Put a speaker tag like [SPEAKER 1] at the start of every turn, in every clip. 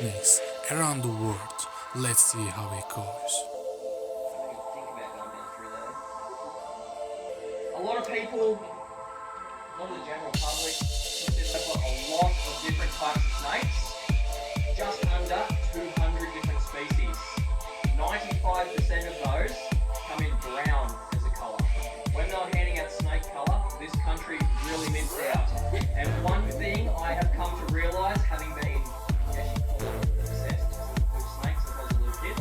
[SPEAKER 1] snakes around the world. Let's see how it goes.
[SPEAKER 2] Think about going down through there. A lot of people, a lot of the general public, consider they've got a lot of different types of snakes. Just under 200 different species. 95% of those come in brown as a colour. When they were handing out snake colour, this country really missed out. And one thing I have come to realise, having been, obsessed with snakes as I was a little kid,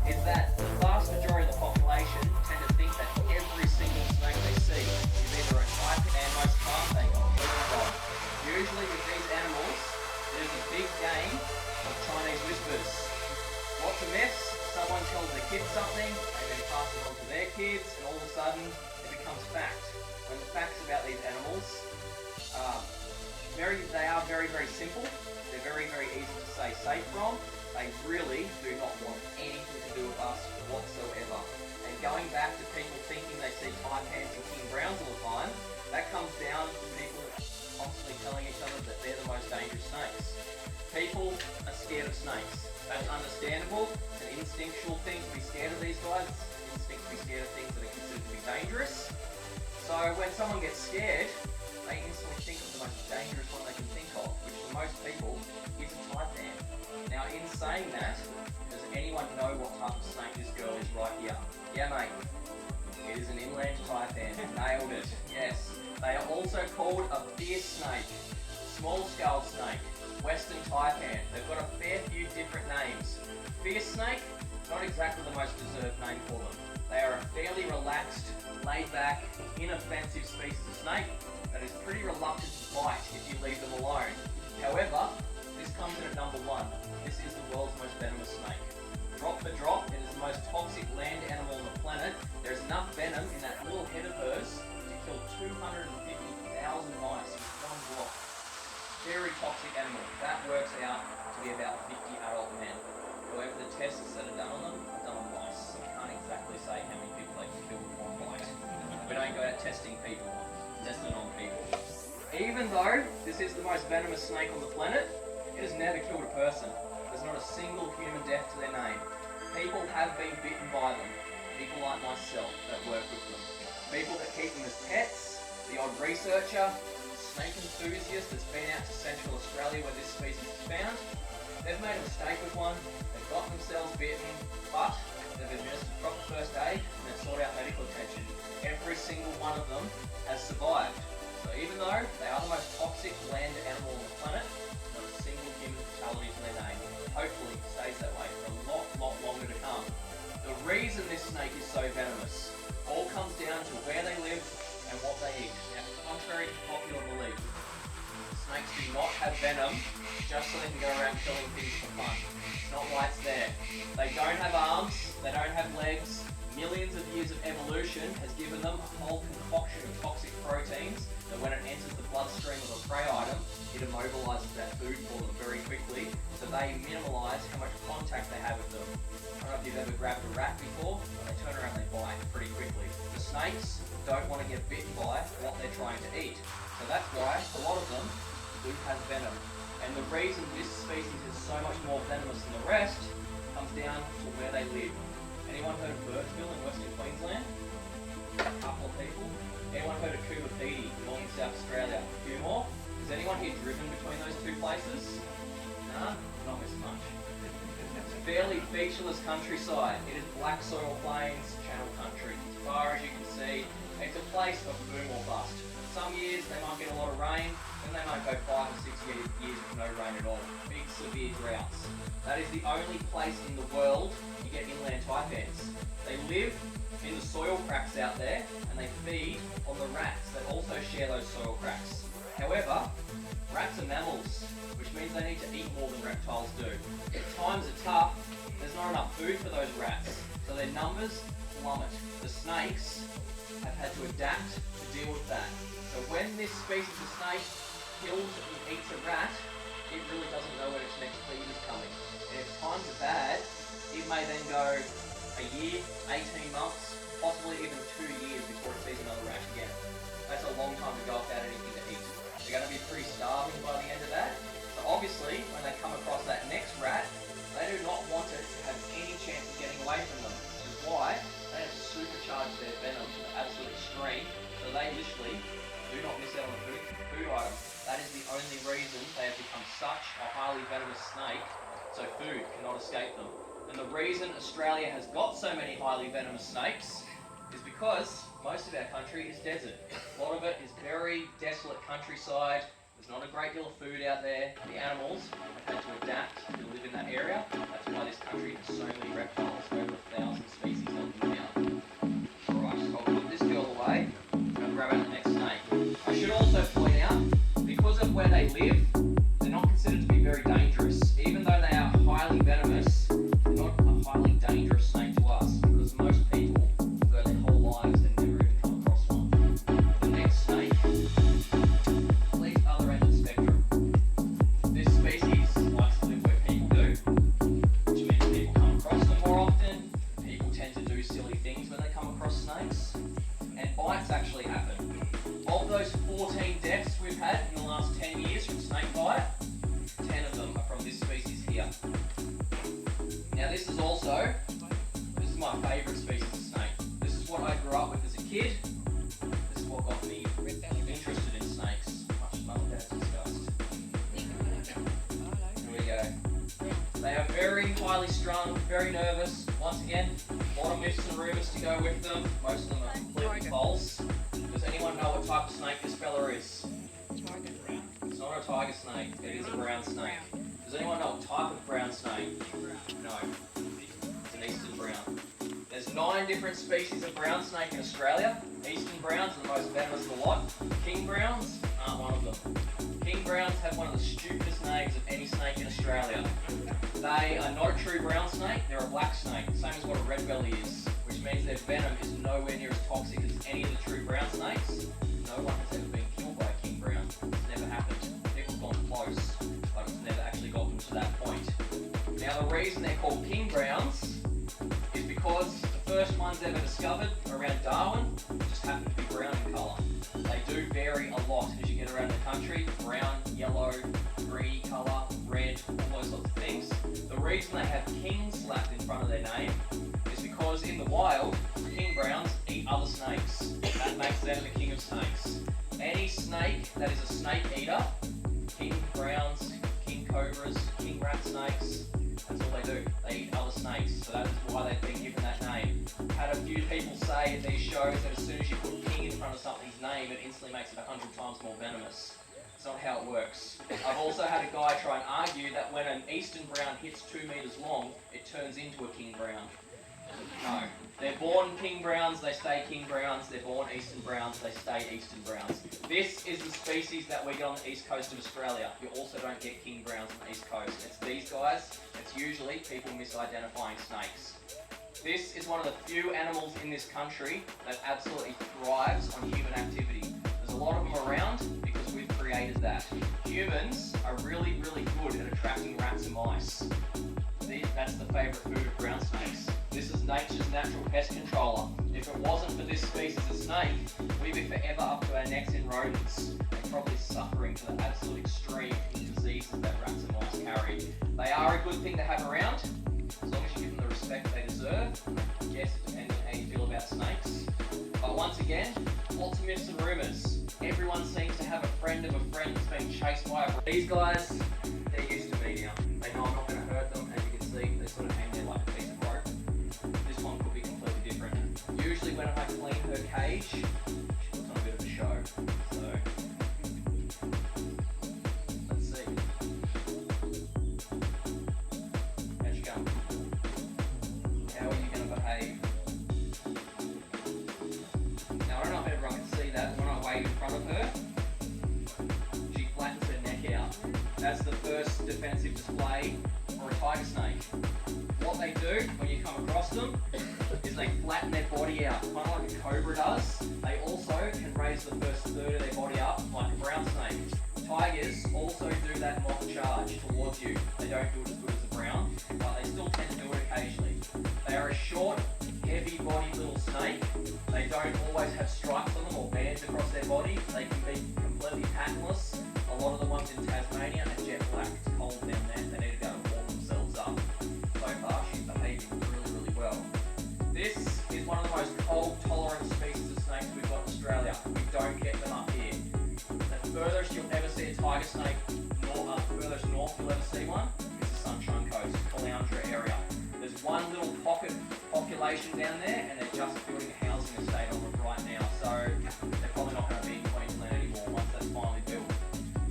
[SPEAKER 2] is that the vast majority of the population tend to think that every single snake they see is either a type and most part they completely wrong. Usually with these animals, there's a big game of Chinese whispers. Lots of myths, someone tells their kids something, they then pass it on to their kids, and all of a sudden it becomes fact. When the facts about these animals they are very, very simple. They're very, very easy to stay safe from. They really do not want anything to do with us whatsoever. And going back to people thinking they see taipans and king browns all the time, that comes down to people constantly telling each other that they're the most dangerous snakes. People are scared of snakes. That's understandable. It's an instinctual thing to be scared of these guys. It's an instinct to be scared of things that are considered to be dangerous. So when someone gets scared, they instantly think of the most dangerous one they can think of, which for most people is a taipan. Now in saying that, does anyone know what type of snake this girl is right here? Yeah mate, it is an inland taipan. Nailed it. Yes. They are also called a fierce snake, small-skulled snake, western taipan. They've got a fair few different names. Fierce snake, not exactly the most deserved name for them. They are a fairly relaxed, laid-back, inoffensive species of snake that is pretty reluctant to bite if you leave them alone. However, this comes in at number 1. This is the world's most venomous snake. Drop for drop, it is the most toxic land animal on the planet. There is enough venom in that little head of hers to kill 250,000 mice in one drop. Very toxic animal. That works out to be about 50 adult men. However, the tests that are done on them are done on mice. So we can't exactly say how many people they can kill with one bite. We don't go out testing people. Testing on people. Even though this is the most venomous snake on the planet, it has never killed a person. There's not a single human death to their name. People have been bitten by them. People like myself that work with them. People that keep them as pets, the odd researcher, snake enthusiast that's been out to Central Australia where this species is found. They've made a mistake with one, they've got themselves bitten, but they've administered proper first aid and they've sought out medical attention. Every single one of them has survived. So even though they are the most toxic land animal on the planet, not a single human fatality to their name. Hopefully it stays that way for a lot longer to come. The reason this snake is so venomous all comes down to where they live and what they eat. Now, contrary to popular belief, snakes do not have venom just so they can go around killing things for fun. It's not why it's there. They don't have arms, they don't have legs. Millions of years of evolution has given them a whole concoction of toxic proteins that when it enters the bloodstream of a prey item, it immobilizes that food for them very quickly, so they minimize how much contact they have with them. I don't know if you've ever grabbed a rat before, but they turn around and they bite pretty quickly. The snakes don't want to get bitten by what they're trying to eat, so that's why a lot of them do have venom. And the reason this species is so much more venomous than the rest comes down to where they live. Anyone heard of Birdsville in Western Queensland? A couple of people. Anyone heard of Coomberbee in North and South Australia? A few more. Has anyone here driven between those two places? Nah, not missed much. It's a fairly featureless countryside. It is black soil plains, channel country. As far as you can see, it's a place of boom or bust. Some years they might get a lot of rain, then they might go 5 or 6 years with no rain at all. Big severe droughts. That is the only place in the world you get inland taipans. They live in the soil cracks out there and they feed on the rats that also share those soil cracks. However, rats are mammals, which means they need to eat more than reptiles do. If times are tough, there's not enough food for those rats, so their numbers plummet. The snakes have had to adapt to deal with that. So when this species of snake kills and eats a rat, it really doesn't know when its next feed is coming. And if times are bad, it may then go a year, 18 months, possibly even 2 years before it sees another rat again. That's a long time to go without anything to eat. They're going to be pretty starving by the end of that. So obviously, when they come across that next rat, they do not want it to have any chance of getting away from them, which is why they have supercharged their venom to the absolute extreme, so they literally do not miss out on a food item. That is the only reason they have become such a highly venomous snake, so food cannot escape them. And the reason Australia has got so many highly venomous snakes is because most of our country is desert. A lot of it is very desolate countryside. There's not a great deal of food out there. The animals have had to adapt to live in that area. That's why this country has so many reptiles, over 1,000 species on the ground. Alright, so I'll put this girl away and I'll grab out the next snake. I should also point out, because of where they live, they're not considered to be very dangerous. Even though they are highly venomous, they're not a highly dangerous snake to us, because most people go their whole lives and never even come across one. The next snake, complete other end of the spectrum. This species likes to live where people do, which means people come across them more often. People tend to do silly things when they come across snakes, and bites actually happen. Of those 14 deaths we've had in the last 10 years from snake bite, 10 of them are from this species here. Now this is my favourite species of snake. This is what I grew up with as a kid. This is what got me interested in snakes. Much to Mum and Dad's disgust. Here we go. They are very highly strung, very nervous. Once again, a lot of myths and rumours to go with them. Most of them are completely false. Does anyone know what type of snake this fella is? It's not a tiger snake, it is a brown snake. Does anyone know what type of brown snake? No. It's an eastern brown. There's 9 different species of brown snake in Australia. Eastern browns are the most venomous of the lot. King browns aren't one of them. King browns have one of the stupidest names of any snake in Australia. They are not a true brown snake, they're a black snake, same as what a red belly is, which means their venom is nowhere near as toxic as any of the true brown snakes. No one has ever been killed by a king brown. It's never happened. People have gone close, but it's never actually gotten to that point. Now the reason they're called king browns is because the first ones ever discovered around Darwin just happen to be brown in colour. They do vary a lot as you get around the country. Brown, yellow, greeny colour, red, all those sorts of things. The reason they have king slapped in front of their name is because in the wild, king browns eat other snakes. That makes them the king of snakes. Any snake that is a snake eater, king browns, king cobras, king rat snakes, that's all they do. They eat other snakes, so that is why they've been given that name. Had a few people say at these shows that as soon as you put king in front of something's name, it instantly makes it 100 times more venomous. It's not how it works. I've also had a guy try and argue that when an eastern brown hits 2 meters long, it turns into a king brown. No. They're born king browns, they stay king browns. They're born eastern browns, they stay eastern browns. This is the species that we get on the east coast of Australia. You also don't get king browns on the east coast. It's these guys. It's usually people misidentifying snakes. This is one of the few animals in this country that absolutely thrives on human activity. There's a lot of them around because we've created that. Humans are really, really good at attracting rats and mice. That's the favourite food of brown snakes. This is nature's natural pest controller. If it wasn't for this species of snake, we'd be forever up to our necks in rodents and probably suffering to the absolute extreme from the diseases that rats and mice carry. They are a good thing to have around, as long as you give them the respect they deserve. Yes, it depends on how you feel about snakes. But once again, lots of myths and rumours. Everyone seems to have a friend of a friend that's been chased by a... These guys, they're used to me now. They know I'm not going to hurt them. As you can see, they sort of hang there like a piece of rope. This one could be completely different. Usually when I clean her cage, she puts on a bit of a show. So, let's see. How's she going? How are you going to behave? Now I don't know if everyone can see that, but when I wave in front of her, she flattens her neck out. That's the first defensive display for a tiger snake. What they do when you come across them is they flatten their body out, kind of like a cobra does. They also can raise the first third of their body up like a brown snake. Tigers also do that mock charge towards you. They don't do it as good as the brown, but they still tend to do it occasionally. They are a short, heavy-bodied little snake. They don't always have stripes on them or bands across their body. They can be completely patternless. A A lot of the ones in Tasmania are jet black. It's cold down there. They need to go and warm themselves up. So far, she's behaving really, really well. This is one of the most cold-tolerant species of snakes we've got in Australia. We don't get them up here. The furthest you'll ever see a tiger snake, furthest north you'll ever see one, is the Sunshine Coast, Caloundra area. There's one little pocket population down there, and they're just building a housing estate on it right now. So they're probably not going to be in Queensland anymore once that's finally built.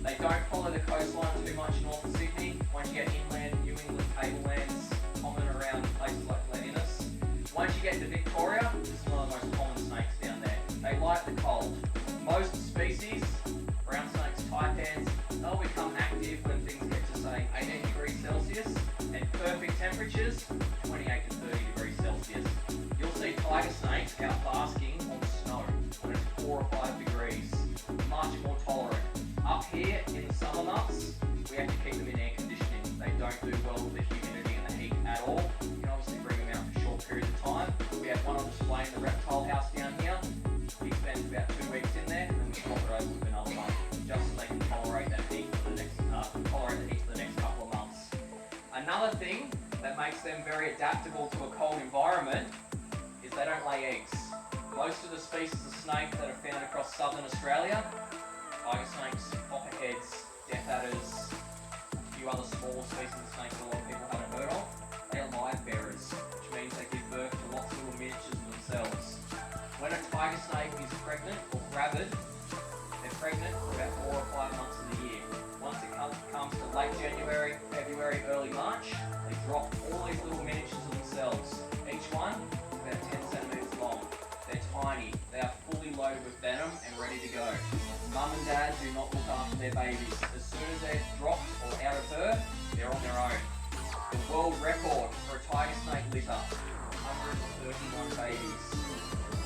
[SPEAKER 2] They don't follow the coastline too much north of Sydney. Once you get inland, New England tablelands, common around places like Gleninnes. Once you get to Victoria, this is one of the most common snakes down there. They like the cold. Most species, brown snakes, taipans, they'll become active when things get to say 18 degrees Celsius and perfect temperatures, 28 to 30 degrees Celsius. You'll see tiger snakes out basking on snow when it's 4 or 5 degrees, much more tolerant. Up here in the summer months, we have to keep them in air conditioning. They don't do well with the humidity and the heat at all. You can obviously bring them out for short periods of time. We have one on display in the reptile house down here. He spends about 2 weeks in there, and then we swap it over with another one, just so they can tolerate that heat for the next couple of months. Another thing that makes them very adaptable to a cold environment is they don't lay eggs. Most of the species of snake that are found across southern Australia, tiger snakes, copperheads, death adders, a few other small species of snakes that a lot of people haven't heard of, they are live bearers, which means they give birth to lots of little miniatures of themselves. When a tiger snake is pregnant or rabid, they're pregnant for about 4 or 5 months of the year. Once it comes to late January, February, early March, they drop all these little miniatures of themselves. Each one about 10 centimeters long. They're tiny. They are fully loaded with venom and ready to go. Mum and dad do not look after their babies. As soon as they're dropped or out of herd, they're on their own. The world record for a tiger snake litter, 131 babies.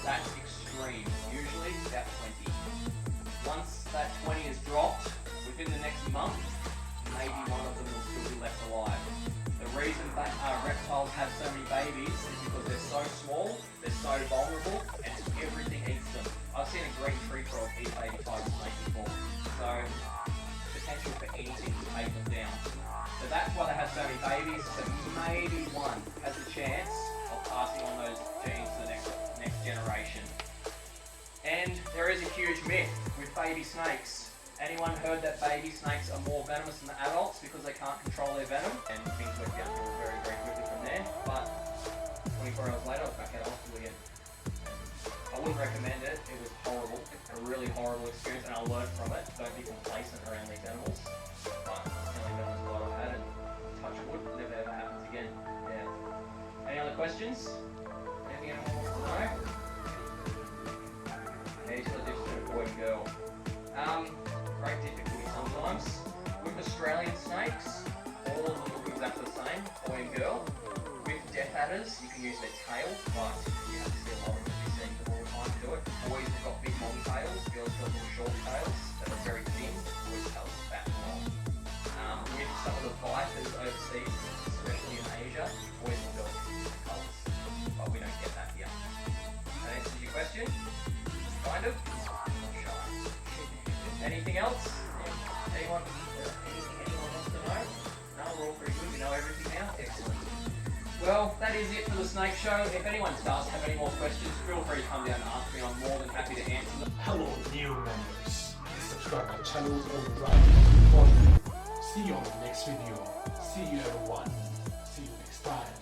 [SPEAKER 2] That's extreme. Usually about 20. Once that 20 is dropped, within the next month, maybe one of them will still be left alive. The reason that reptiles have so many babies is because they're so small, they're so vulnerable, and everything eats them. I've seen a green tree frog eat baby tiger snake before, so potential for anything to take them down. So that's why they have so many babies, so maybe one has a chance of passing on those genes to the next generation. And there is a huge myth with baby snakes. Anyone heard that baby snakes are more venomous than the adults because they can't control their venom? And things went downhill very, very quickly from there. But 24 hours later, I was back at hospital again. I wouldn't recommend it. It was horrible. A really horrible experience, and I learned from it. Don't be complacent around these animals. But it's the only venomous bite I've had, and touch wood, never ever happens again. Yeah. Any other questions? Anything anyone wants to know? Yeah, just like this to a boy and girl. Great difficulty sometimes. With Australian snakes, all of them look exactly the same, boy and girl. With death adders, you can use their tail, but you have to see a lot of them. You see them all the time to do it. Boys have got big long tails, girls have got little short tails that are very thin. Boys' tails are fat and long. With some of the vipers overseas, especially in Asia, boys and girls have different colours, but we don't get that here. That answers your question? Kind of? Not sure. Anything else? Anyone wants to know? No, we're all pretty good. We know everything now. Excellent. Well, that is it for the Snake Show. If anyone does have any more questions, feel free to come down and ask me. I'm more than happy to answer them.
[SPEAKER 1] Hello, new members. Subscribe my channel on the right. See you on the next video. See you everyone. See you next time.